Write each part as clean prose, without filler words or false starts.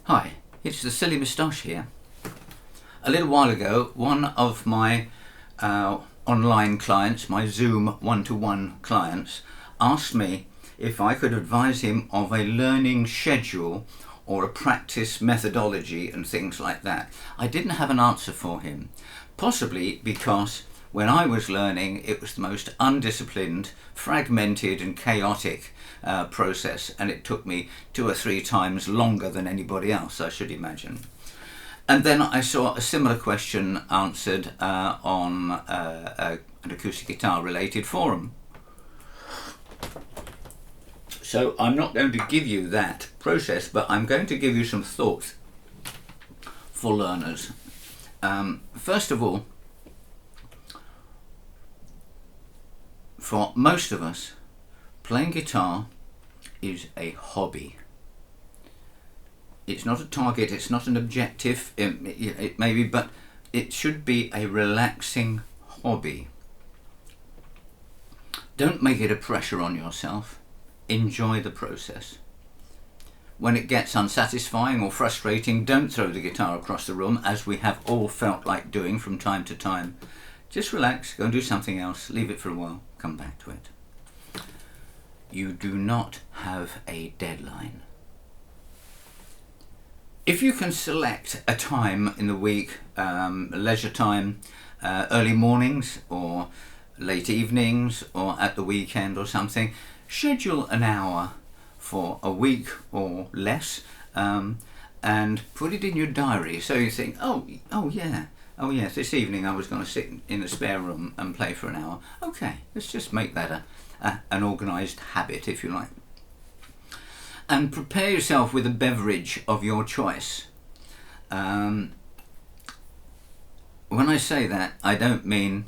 Hi, it's the Silly Moustache here. A little while ago, one of my online clients, my Zoom one-to-one clients, asked me if I could advise him of a learning schedule or a practice methodology and things like that. I didn't have an answer for him, possibly because when I was learning it was the most undisciplined, fragmented and chaotic process, and it took me 2 or 3 times longer than anybody else, I should imagine. And then I saw a similar question answered on an acoustic guitar related forum. So I'm not going to give you that process, but I'm going to give you some thoughts for learners. First of all, for most of us, playing guitar is a hobby. It's not a target, it's not an objective, it may be, but it should be a relaxing hobby. Don't make it a pressure on yourself. Enjoy the process. When it gets unsatisfying or frustrating, don't throw the guitar across the room, as we have all felt like doing from time to time. Just relax, go and do something else, leave it for a while, come back to it. You do not have a deadline. If you can select a time in the week, leisure time, early mornings or late evenings or at the weekend or something, schedule an hour for a week or less, and put it in your diary so you think, oh yes, this evening I was going to sit in the spare room and play for an hour. Okay, let's just make that an organised habit, if you like. And prepare yourself with a beverage of your choice. When I say that, I don't mean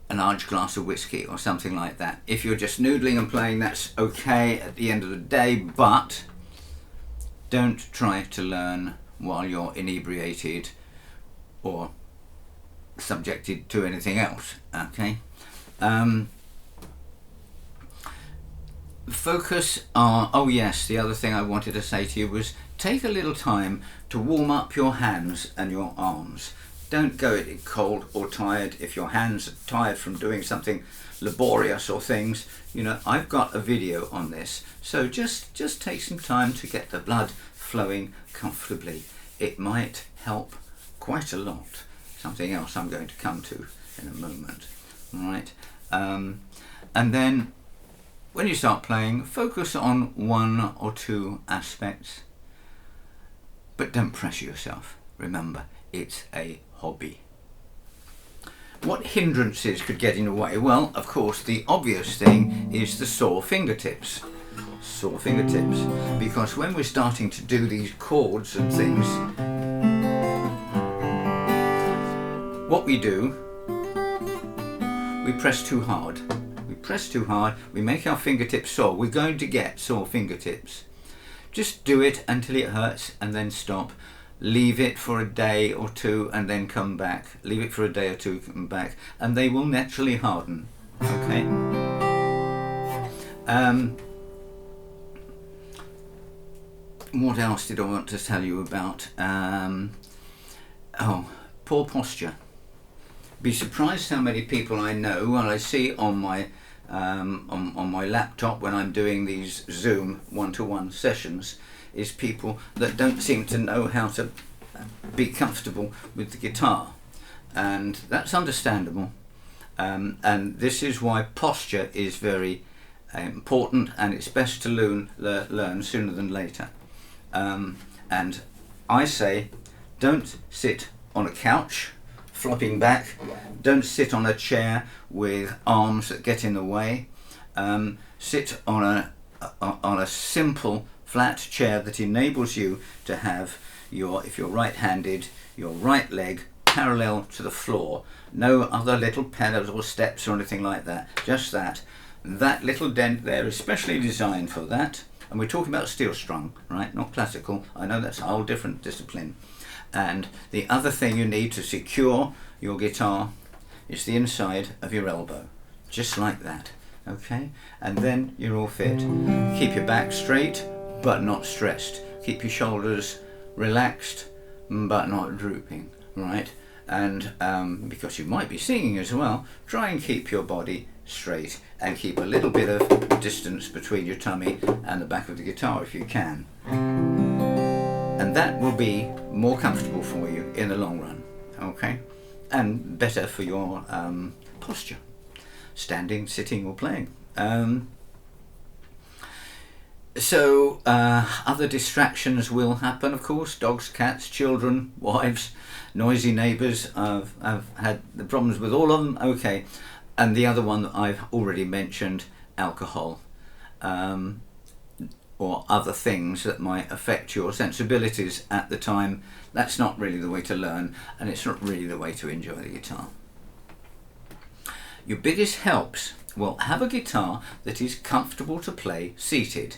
a large glass of whiskey or something like that. If you're just noodling and playing, that's okay at the end of the day, but don't try to learn while you're inebriated or subjected to anything else, okay? Focus on, oh yes, the other thing I wanted to say to you was take a little time to warm up your hands and your arms. Don't go at it cold or tired. If your hands are tired from doing something laborious or things, you know, I've got a video on this. So just take some time to get the blood flowing comfortably. It might help quite a lot. Something else I'm going to come to in a moment. All right. And then when you start playing, focus on 1 or 2 aspects, but don't pressure yourself. Remember, it's a hobby. What hindrances could get in the way? Well, of course, the obvious thing is the sore fingertips. Sore fingertips. Because when we're starting to do these chords and things, what we do, we press too hard. Press too hard, we make our fingertips sore. We're going to get sore fingertips. Just do it until it hurts and then stop. Leave it for a day or 2 and then come back. Leave it for a day or 2, come back, and they will naturally harden. Okay? What else did I want to tell you about? Poor posture. Be surprised how many people I know, and I see on my laptop when I'm doing these Zoom one-to-one sessions, is people that don't seem to know how to be comfortable with the guitar, and that's understandable, and this is why posture is very important, and it's best to learn sooner than later. And I say, don't sit on a couch flopping back, don't sit on a chair with arms that get in the way. Sit on a simple flat chair that enables you to have if you're right-handed, your right leg parallel to the floor. No other little pedals or steps or anything like that. Just that little dent there is specially designed for that. And we're talking about steel strung, right? Not classical. I know that's a whole different discipline. And the other thing you need to secure your guitar is the inside of your elbow, just like that. Okay, and then you're all fit. Keep your back straight but not stressed. Keep your shoulders relaxed but not drooping, right? And because you might be singing as well, try and keep your body straight and keep a little bit of distance between your tummy and the back of the guitar if you can. And that will be more comfortable for you in the long run, okay? And better for your posture, standing, sitting or playing. So other distractions will happen, of course. Dogs, cats, children, wives, noisy neighbours. I've had the problems with all of them. Okay. And the other one that I've already mentioned, alcohol, or other things that might affect your sensibilities at the time. That's not really the way to learn, and it's not really the way to enjoy the guitar. Your biggest helps, well, have a guitar that is comfortable to play seated.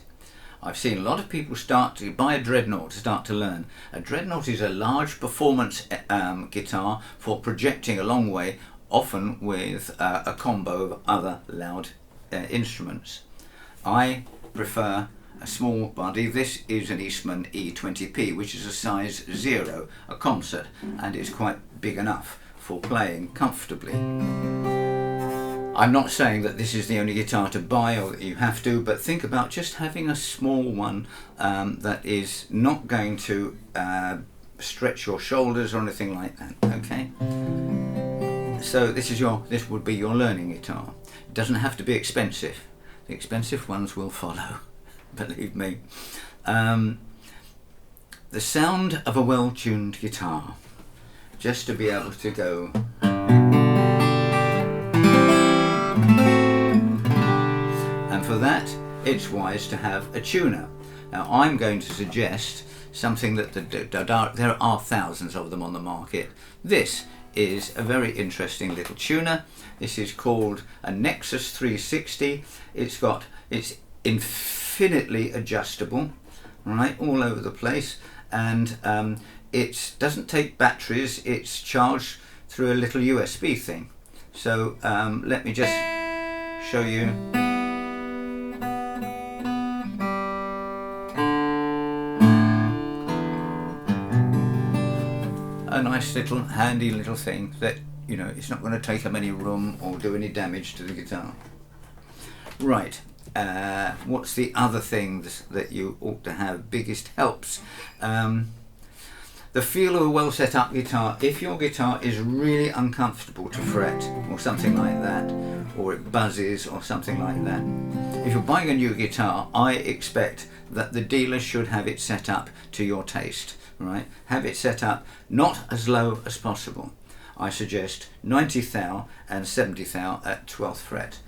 I've seen a lot of people start to buy a dreadnought to start to learn. A dreadnought is a large performance guitar for projecting a long way, often with a combo of other loud instruments. I prefer a small body. This is an Eastman E20P, which is a size 0, a concert, and it's quite big enough for playing comfortably. I'm not saying that this is the only guitar to buy or that you have to, but think about just having a small one that is not going to stretch your shoulders or anything like that, okay? So this would be your learning guitar. It doesn't have to be expensive. The expensive ones will follow, believe me. The sound of a well-tuned guitar, just to be able to go. And for that, it's wise to have a tuner. Now, I'm going to suggest something that there are thousands of them on the market. This is a very interesting little tuner. This is called a Nexus 360. It's infinitely adjustable, right, all over the place, and it doesn't take batteries. It's charged through a little USB thing. So let me just show you. A nice little handy little thing that, you know, it's not going to take up any room or do any damage to the guitar. Right, what's the other things that you ought to have? Biggest helps. The feel of a well set up guitar. If your guitar is really uncomfortable to fret or something like that, or it buzzes or something like that, if you're buying a new guitar, I expect that the dealer should have it set up to your taste. Right, have it set up not as low as possible. I suggest 90 thou and 70 thou at 12th fret.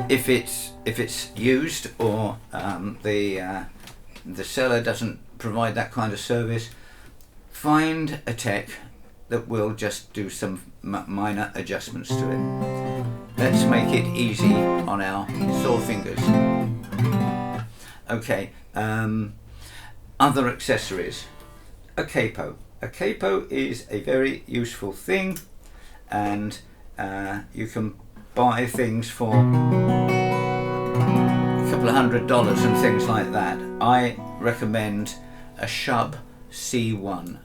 If it's used or the seller doesn't provide that kind of service, find a tech that will just do some minor adjustments to it. Let's make it easy on our sore fingers. Okay. Other accessories. A capo. A capo is a very useful thing, and you can buy things for a couple of $100 and things like that. I recommend a Shub C1.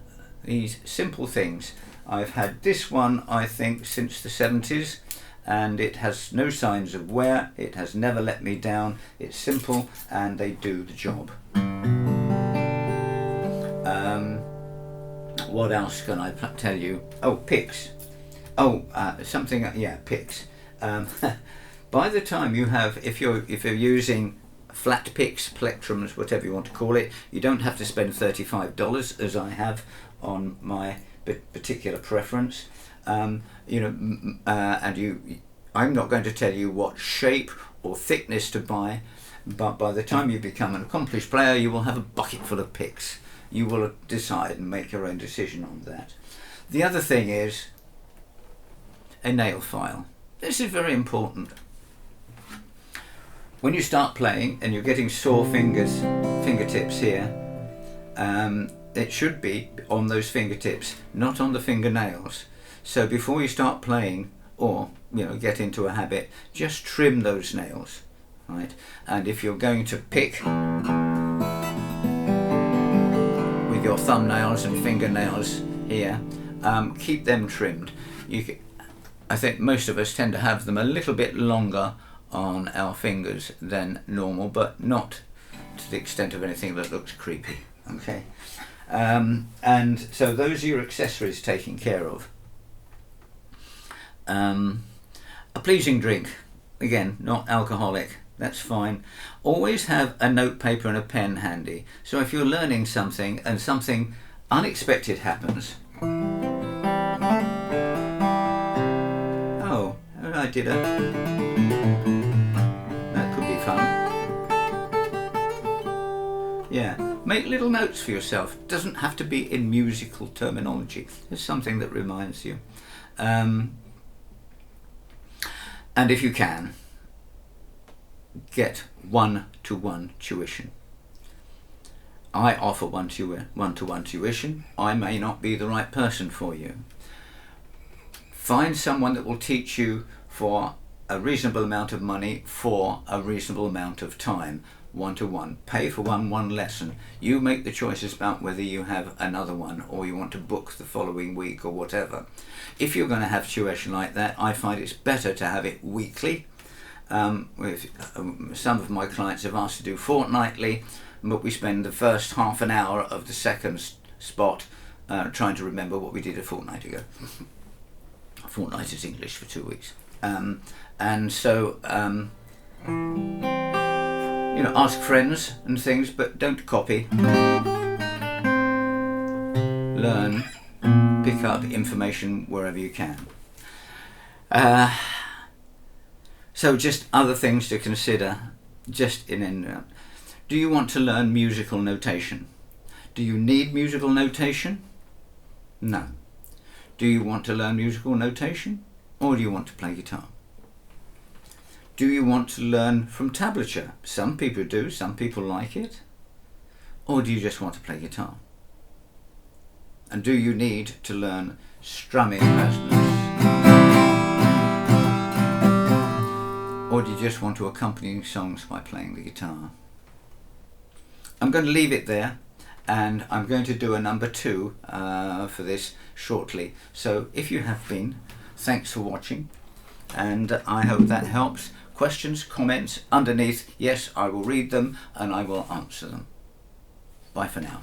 These simple things. I've had this one, I think, since the 70s, and it has no signs of wear. It has never let me down. It's simple and they do the job. What else can I tell you? Oh, picks. Picks. By the time you have, if you're using flat picks, plectrums, whatever you want to call it, you don't have to spend $35 as I have on my particular preference. I'm not going to tell you what shape or thickness to buy, but by the time you become an accomplished player, you will have a bucket full of picks. You will decide and make your own decision on that. The other thing is a nail file. This is very important. When you start playing and you're getting sore fingertips here, it should be on those fingertips, not on the fingernails. So before you start playing or get into a habit, just trim those nails, right? And if you're going to pick, your thumbnails and fingernails here, keep them trimmed. I think most of us tend to have them a little bit longer on our fingers than normal, but not to the extent of anything that looks creepy. Okay, and so those are your accessories taken care of. A pleasing drink, again, not alcoholic, that's fine. Always have a note paper and a pen handy, so if you're learning something and something unexpected happens, oh, I did that could be fun. Yeah, make little notes for yourself. It doesn't have to be in musical terminology. It's something that reminds you. And if you can, get one-to-one tuition. I offer one-to-one tuition. I may not be the right person for you. Find someone that will teach you for a reasonable amount of money for a reasonable amount of time. One-to-one. Pay for one lesson. You make the choices about whether you have another one or you want to book the following week or whatever. If you're going to have tuition like that, I find it's better to have it weekly. Some of my clients have asked to do fortnightly, but we spend the first half an hour of the second spot trying to remember what we did a fortnight ago. A fortnight is English for 2 weeks. And so ask friends and things, but don't copy. Learn, pick up information wherever you can. So just other things to consider, just in do you want to learn musical notation? Do you need musical notation? No. Do you want to learn musical notation, or do you want to play guitar? Do you want to learn from tablature? Some people do, some people like it. Or do you just want to play guitar? And do you need to learn strumming lessons? Or do you just want to accompany songs by playing the guitar? I'm going to leave it there, and I'm going to do a number 2 for this shortly. So if you have been, thanks for watching, and I hope that helps. Questions, comments underneath, yes, I will read them and I will answer them. Bye for now.